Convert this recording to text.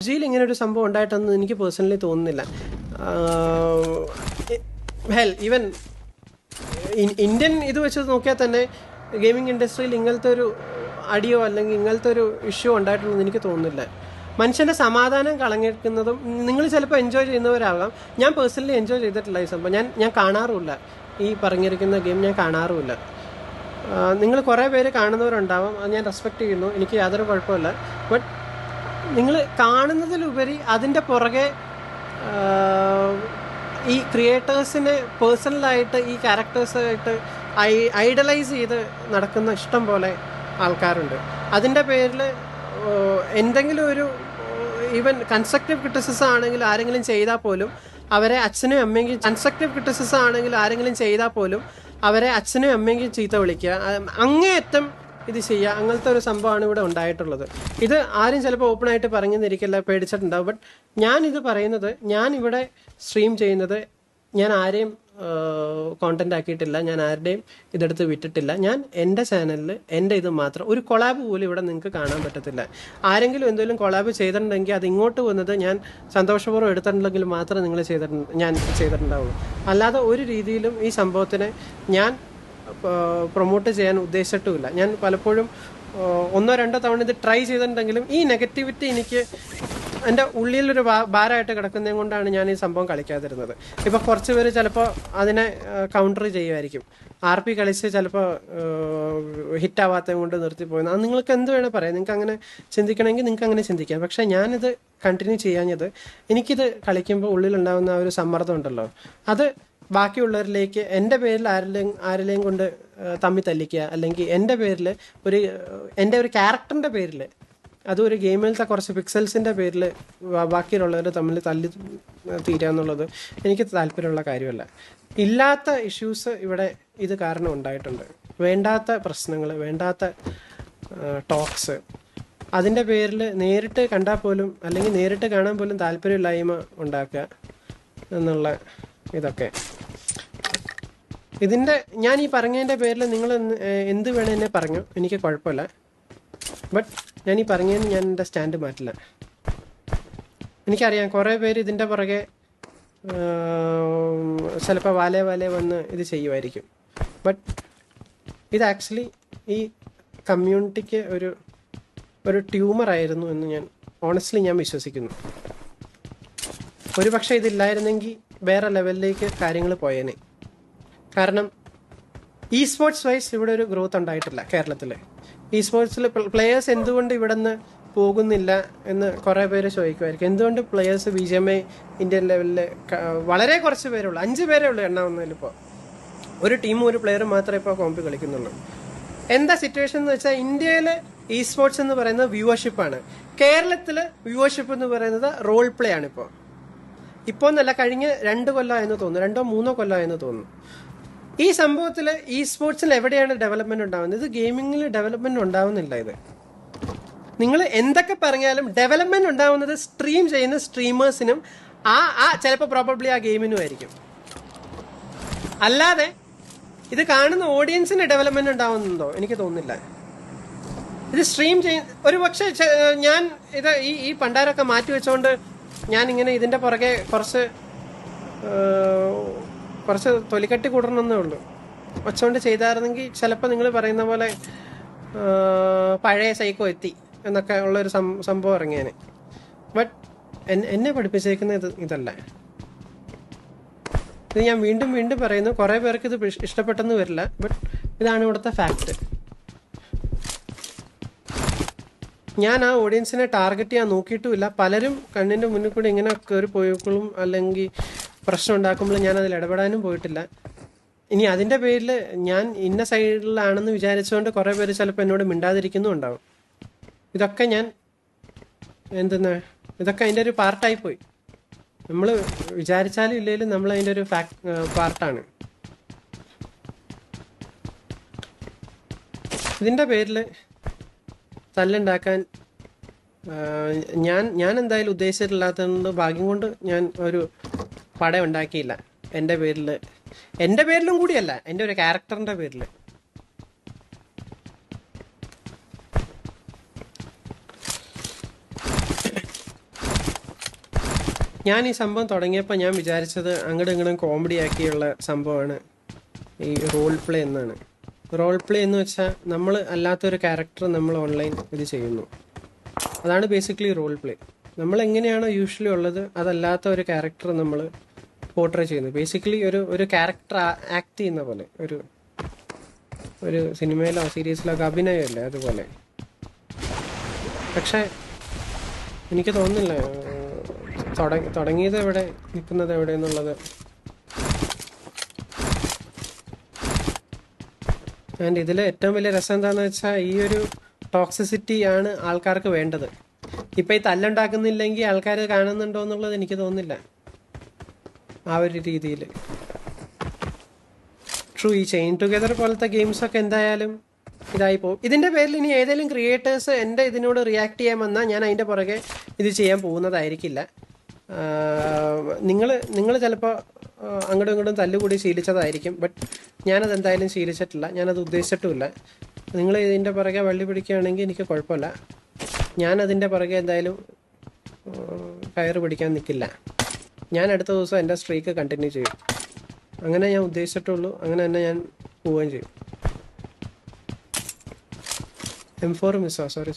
പബ്ജിയിൽ ഇങ്ങനെ ഒരു സംഭവം ഉണ്ടായിട്ടൊന്നും എനിക്ക് പേഴ്സണലി തോന്നുന്നില്ല. ഈവൻ ഇന്ത്യൻ ഇത് വെച്ച് നോക്കിയാൽ തന്നെ ഗെയിമിംഗ് ഇൻഡസ്ട്രിയിൽ ഇങ്ങനത്തെ ഒരു അടിയോ അല്ലെങ്കിൽ ഇങ്ങനത്തെ ഒരു ഇഷ്യൂ ഉണ്ടായിട്ടുണ്ടെന്ന് എനിക്ക് തോന്നുന്നില്ല. മനുഷ്യൻ്റെ സമാധാനം കളഞ്ഞിരിക്കുന്നതും നിങ്ങൾ ചിലപ്പോൾ എൻജോയ് ചെയ്യുന്നവരാകാം. ഞാൻ പേഴ്സണലി എൻജോയ് ചെയ്തിട്ടില്ല ഈ സംഭവം. ഞാൻ കാണാറുമില്ല ഈ പറഞ്ഞിരിക്കുന്ന ഗെയിം, ഞാൻ കാണാറുമില്ല. നിങ്ങൾ കുറേ പേര് കാണുന്നവരുണ്ടാവാം, അത് ഞാൻ റെസ്പെക്റ്റ് ചെയ്യുന്നു, എനിക്ക് യാതൊരു കുഴപ്പമില്ല. ബട്ട് നിങ്ങൾ കാണുന്നതിലുപരി അതിൻ്റെ പുറകെ ഈ ക്രിയേറ്റേഴ്സിനെ പേഴ്സണലായിട്ട് ഈ ക്യാരക്ടേഴ്സായിട്ട് ഐഡലൈസ് ചെയ്ത് നടക്കുന്ന ഇഷ്ടം പോലെ ആൾക്കാരുണ്ട്. അതിൻ്റെ പേരിൽ എന്തെങ്കിലും ഒരു ഈവൻ കൺസ്ട്രക്റ്റീവ് ക്രിറ്റിസിസം ആണെങ്കിൽ ആരെങ്കിലും ചെയ്താൽ പോലും അവരെ അച്ഛനും അമ്മയെങ്കിലും കൺസ്ട്രക്റ്റീവ് ക്രിറ്റിസിസം ആണെങ്കിൽ ആരെങ്കിലും ചെയ്താൽ പോലും അവരെ അച്ഛനും അമ്മയെങ്കിലും ചീത്ത വിളിക്കുക, അങ്ങേയറ്റം ഇത് ചെയ്യുക, അങ്ങനത്തെ ഒരു സംഭവമാണ് ഇവിടെ ഉണ്ടായിട്ടുള്ളത്. ഇത് ആരും ചിലപ്പോൾ ഓപ്പണായിട്ട് പറഞ്ഞെന്നിരിക്കില്ല, പേടിച്ചിട്ടുണ്ടാവും. ബട്ട് ഞാനിത് പറയുന്നത്, ഞാനിവിടെ സ്ട്രീം ചെയ്യുന്നത് ഞാൻ ആരെയും കോണ്ടന്റ് ആക്കിയിട്ടില്ല, ഞാൻ ആരുടെയും ഇതെടുത്ത് വിറ്റിട്ടില്ല. ഞാൻ എൻ്റെ ചാനലിൽ എൻ്റെ ഇത് മാത്രം, ഒരു കൊളാബ് പോലും ഇവിടെ നിങ്ങൾക്ക് കാണാൻ പറ്റത്തില്ല. ആരെങ്കിലും എന്തെങ്കിലും കൊളാബ് ചെയ്തിട്ടുണ്ടെങ്കിൽ അത് ഇങ്ങോട്ട് വന്നത് ഞാൻ സന്തോഷപൂർവ്വം എടുത്തിട്ടുണ്ടെങ്കിൽ മാത്രമേ ഞാൻ ചെയ്തിട്ടുണ്ടാവുള്ളൂ. അല്ലാതെ ഒരു രീതിയിലും ഈ സംഭവത്തിനെ ഞാൻ പ്രൊമോട്ട് ചെയ്യാൻ ഉദ്ദേശിച്ചിട്ടുമില്ല. ഞാൻ പലപ്പോഴും ഒന്നോ രണ്ടോ തവണ ഇത് ട്രൈ ചെയ്തിട്ടുണ്ടെങ്കിലും ഈ നെഗറ്റിവിറ്റി എനിക്ക് എൻ്റെ ഉള്ളിലൊരു ഭാരമായിട്ട് കിടക്കുന്നതും കൊണ്ടാണ് ഞാൻ ഈ സംഭവം കളിക്കാതിരുന്നത്. ഇപ്പോൾ കുറച്ച് പേര് ചിലപ്പോൾ അതിനെ കൗണ്ടർ ചെയ്യുമായിരിക്കും, RP കളിച്ച് ചിലപ്പോൾ ഹിറ്റാവാത്തത് കൊണ്ട് നിർത്തിപ്പോയെന്ന്. അത് നിങ്ങൾക്ക് എന്ത് വേണേൽ പറയാം, നിങ്ങൾക്ക് അങ്ങനെ ചിന്തിക്കണമെങ്കിൽ നിങ്ങൾക്ക് അങ്ങനെ ചിന്തിക്കാം. പക്ഷേ ഞാനിത് കണ്ടിന്യൂ ചെയ്യാഞ്ഞത്, എനിക്കിത് കളിക്കുമ്പോൾ ഉള്ളിലുണ്ടാകുന്ന ആ ഒരു സമ്മർദ്ദം ഉണ്ടല്ലോ, അത് ബാക്കിയുള്ളവരിലേക്ക് എൻ്റെ പേരിൽ ആരിലെയും കൊണ്ട് തമ്മി തല്ലിക്കുക, അല്ലെങ്കിൽ എൻ്റെ പേരിൽ എൻ്റെ ഒരു ക്യാരക്ടറിൻ്റെ പേരിൽ, അതും ഒരു ഗെയിമിലത്തെ കുറച്ച് പിക്സൽസിൻ്റെ പേരിൽ ബാക്കിയുള്ളവർ തമ്മിൽ തല്ലി തീരുക എന്നുള്ളത് എനിക്ക് താല്പര്യമുള്ള കാര്യമല്ല. ഇല്ലാത്ത ഇഷ്യൂസ് ഇവിടെ ഇത് കാരണം ഉണ്ടായിട്ടുണ്ട്. വേണ്ടാത്ത പ്രശ്നങ്ങൾ, വേണ്ടാത്ത ടോക്സ്, അതിൻ്റെ പേരിൽ നേരിട്ട് കണ്ടാൽ പോലും അല്ലെങ്കിൽ നേരിട്ട് കാണാൻ പോലും താല്പര്യമില്ലായ്മ ഉണ്ടാക്കുക എന്നുള്ള ഇതൊക്കെ. ഇതിൻ്റെ ഞാൻ ഈ പറഞ്ഞതിൻ്റെ പേരിൽ നിങ്ങൾ എന്ത് വേണം എന്നെ പറഞ്ഞു, എനിക്ക് കുഴപ്പമില്ല. ബട്ട് ഞാൻ ഈ പറഞ്ഞതിന് ഞാൻ എൻ്റെ സ്റ്റാൻഡ് മാറ്റില്ല. എനിക്കറിയാം കുറേ പേര് ഇതിൻ്റെ പുറകെ ചിലപ്പോൾ വാലേ വന്ന് ഇത് ചെയ്യുമായിരിക്കും. ബട്ട് ഇത് ആക്ച്വലി ഈ കമ്മ്യൂണിറ്റിക്ക് ഒരു ട്യൂമറായിരുന്നു എന്ന് ഞാൻ ഓണസ്റ്റ്ലി ഞാൻ വിശ്വസിക്കുന്നു. ഒരു പക്ഷേ ഇതില്ലായിരുന്നെങ്കിൽ വേറെ ലെവലിലേക്ക് കാര്യങ്ങൾ പോയേനെ. കാരണം ഇ സ്പോർട്സ് വൈസ് ഇവിടെ ഒരു ഗ്രോത്ത് ഉണ്ടായിട്ടില്ല കേരളത്തിൽ. ഇ സ്പോർട്സിൽ പ്ലെയേഴ്സ് എന്തുകൊണ്ട് ഇവിടെ നിന്ന് പോകുന്നില്ല എന്ന് കുറേ പേര് ചോദിക്കുമായിരിക്കും. എന്തുകൊണ്ട് പ്ലെയേഴ്സ് BGMI ഇന്ത്യൻ ലെവലിൽ വളരെ കുറച്ച് പേരുള്ളൂ, 5 പേരേ ഉള്ളൂ എണ്ണാവുന്നതിലിപ്പോൾ. ഒരു ടീമും ഒരു പ്ലെയറും മാത്രമേ ഇപ്പോൾ കോമ്പി കളിക്കുന്നുള്ളൂ. എന്താ സിറ്റുവേഷൻ എന്ന് വെച്ചാൽ, ഇന്ത്യയിൽ ഇ സ്പോർട്സ് എന്ന് പറയുന്നത് വ്യൂവർഷിപ്പാണ്. കേരളത്തിൽ വ്യൂവർഷിപ്പ് എന്ന് പറയുന്നത് റോൾ പ്ലേ ആണ്. ഇപ്പോൾ എന്നല്ല, കഴിഞ്ഞ 2 കൊല്ലമായെന്ന് തോന്നുന്നു, 2-3 കൊല്ലമായെന്ന് തോന്നുന്നു. ഈ സംഭവത്തിൽ ഇ സ്പോർട്സിൽ എവിടെയാണ് ഡെവലപ്മെന്റ് ഉണ്ടാവുന്നത്? ഇത് ഗെയിമിങ്ങിൽ ഡെവലപ്മെന്റ് ഉണ്ടാവുന്നില്ല. ഇത് നിങ്ങൾ എന്തൊക്കെ പറഞ്ഞാലും ഡെവലപ്മെന്റ് ഉണ്ടാവുന്നത് സ്ട്രീം ചെയ്യുന്ന സ്ട്രീമേഴ്സിനും ചിലപ്പോൾ പ്രോബബ്ലി ആ ഗെയിമിനും ആയിരിക്കും. അല്ലാതെ ഇത് കാണുന്ന ഓഡിയൻസിന് ഡെവലപ്മെന്റ് ഉണ്ടാവുന്നുണ്ടോ? എനിക്ക് തോന്നുന്നില്ല. ഇത് സ്ട്രീം ഒരു പക്ഷേ ഞാൻ ഇത് ഈ പണ്ടാരൊക്കെ മാറ്റി വെച്ചുകൊണ്ട് ഞാൻ ഇങ്ങനെ ഇതിന്റെ പുറകെ കുറച്ച് തൊലിക്കട്ടി കൂടണമെന്നേ ഉള്ളൂ. വെച്ചുകൊണ്ട് ചെയ്തായിരുന്നെങ്കിൽ ചിലപ്പോൾ നിങ്ങൾ പറയുന്ന പോലെ പഴയ സൈക്കോ എത്തി എന്നൊക്കെ ഉള്ളൊരു സംഭവം ഇറങ്ങിയേനെ. ബട്ട് എന്നെ പഠിപ്പിച്ചേക്കുന്ന ഇതല്ല. ഇത് ഞാൻ വീണ്ടും പറയുന്നു. കുറേ പേർക്ക് ഇത് ഇഷ്ടപ്പെട്ടെന്ന് വരില്ല, ബട്ട് ഇതാണ് ഇവിടുത്തെ ഫാക്ട്. ഞാൻ ആ ഓഡിയൻസിനെ ടാർഗറ്റ് ചെയ്യാൻ നോക്കിയിട്ടുമില്ല. പലരും കണ്ണിൻ്റെ മുന്നിൽ കൂടി ഇങ്ങനെ കയറി പോയിക്കോളും അല്ലെങ്കിൽ പ്രശ്നം ഉണ്ടാക്കുമ്പോൾ ഞാൻ അതിൽ ഇടപെടാനും പോയിട്ടില്ല. ഇനി അതിൻ്റെ പേരിൽ ഞാൻ ഇന്ന സൈഡിലാണെന്ന് വിചാരിച്ചുകൊണ്ട് കുറേ പേര് ചിലപ്പോൾ എന്നോട് മിണ്ടാതിരിക്കുന്നും ഉണ്ടാവും. ഇതൊക്കെ ഇതൊക്കെ അതിൻ്റെ ഒരു പാർട്ടായിപ്പോയി. നമ്മൾ വിചാരിച്ചാലും ഇല്ലെങ്കിലും നമ്മൾ അതിൻ്റെ ഒരു പാർട്ടാണ്. ഇതിൻ്റെ പേരിൽ തല്ലുണ്ടാക്കാൻ ഞാൻ എന്തായാലും ഉദ്ദേശിച്ചിട്ടില്ലാത്തതുകൊണ്ട് ഭാഗ്യം കൊണ്ട് ഞാൻ ഒരു പടം ഉണ്ടാക്കിയില്ല. എൻ്റെ പേരിലും കൂടിയല്ല, എൻ്റെ ഒരു ക്യാരക്ടറിൻ്റെ പേരിൽ. ഞാൻ ഈ സംഭവം തുടങ്ങിയപ്പോൾ ഞാൻ വിചാരിച്ചത് അങ്ങോട്ടും ഇങ്ങോട്ടും കോമഡി ആക്കിയുള്ള സംഭവമാണ് ഈ റോൾ പ്ലേ എന്നാണ്. റോൾ പ്ലേ എന്ന് വെച്ചാൽ നമ്മൾ അല്ലാത്തൊരു ക്യാരക്ടർ നമ്മൾ ഓൺലൈൻ ഇത് ചെയ്യുന്നു, അതാണ് ബേസിക്കലി റോൾ പ്ലേ. നമ്മൾ എങ്ങനെയാണോ യൂഷ്വലി ഉള്ളത് അതല്ലാത്ത ഒരു ക്യാരക്ടർ നമ്മൾ പോർട്രേ ചെയ്യുന്നു. ബേസിക്കലി ഒരു ക്യാരക്ടർ ആക്ട് ചെയ്യുന്ന പോലെ, ഒരു സിനിമയിലോ സീരീസിലോ ഒക്കെ അഭിനയമല്ലേ അതുപോലെ. പക്ഷേ എനിക്ക് തോന്നുന്നില്ല തുടങ്ങിയത് എവിടെ നിൽക്കുന്നത് എവിടെ എന്നുള്ളത്. ആൻഡ് ഇതിൽ ഏറ്റവും വലിയ രസം എന്താണെന്ന് വെച്ചാൽ ഈ ഒരു ടോക്സിസിറ്റി ആണ് ആൾക്കാർക്ക് വേണ്ടത്. ഇപ്പം ഈ തല്ലുണ്ടാക്കുന്നില്ലെങ്കിൽ ആൾക്കാർ കാണുന്നുണ്ടോ എന്നുള്ളത് എനിക്ക് തോന്നുന്നില്ല ആ ഒരു രീതിയിൽ. ട്രൂ, ഈ ചെയിൻ ടുഗെദർ പോലത്തെ ഗെയിംസൊക്കെ എന്തായാലും ഇതായി പോകും. ഇതിൻ്റെ പേരിൽ ഇനി ഏതെങ്കിലും ക്രിയേറ്റേഴ്സ് എൻ്റെ ഇതിനോട് റിയാക്ട് ചെയ്യാൻ വന്നാൽ ഞാൻ അതിൻ്റെ പുറകെ ഇത് ചെയ്യാൻ പോകുന്നതായിരിക്കില്ല. നിങ്ങൾ ചിലപ്പോൾ അങ്ങോട്ടും ഇങ്ങോട്ടും തല്ലുകൂടി ശീലിച്ചതായിരിക്കും, ബട്ട് ഞാനത് എന്തായാലും ശീലിച്ചിട്ടില്ല, ഞാനത് ഉദ്ദേശിച്ചിട്ടുമില്ല. നിങ്ങൾ ഇതിൻ്റെ പുറകെ വള്ളി പിടിക്കുകയാണെങ്കിൽ എനിക്ക് കുഴപ്പമില്ല, ഞാനതിൻ്റെ പുറകെ എന്തായാലും കയറ് പിടിക്കാൻ നിൽക്കില്ല. ഞാൻ അടുത്ത ദിവസം എൻ്റെ സ്ട്രീക്ക് കണ്ടിന്യൂ ചെയ്യും. അങ്ങനെ ഞാൻ ഉദ്ദേശിച്ചിട്ടുള്ളൂ, അങ്ങനെ തന്നെ ഞാൻ പോവുകയും ചെയ്യും. M4 മിസ്സോ, സോറി.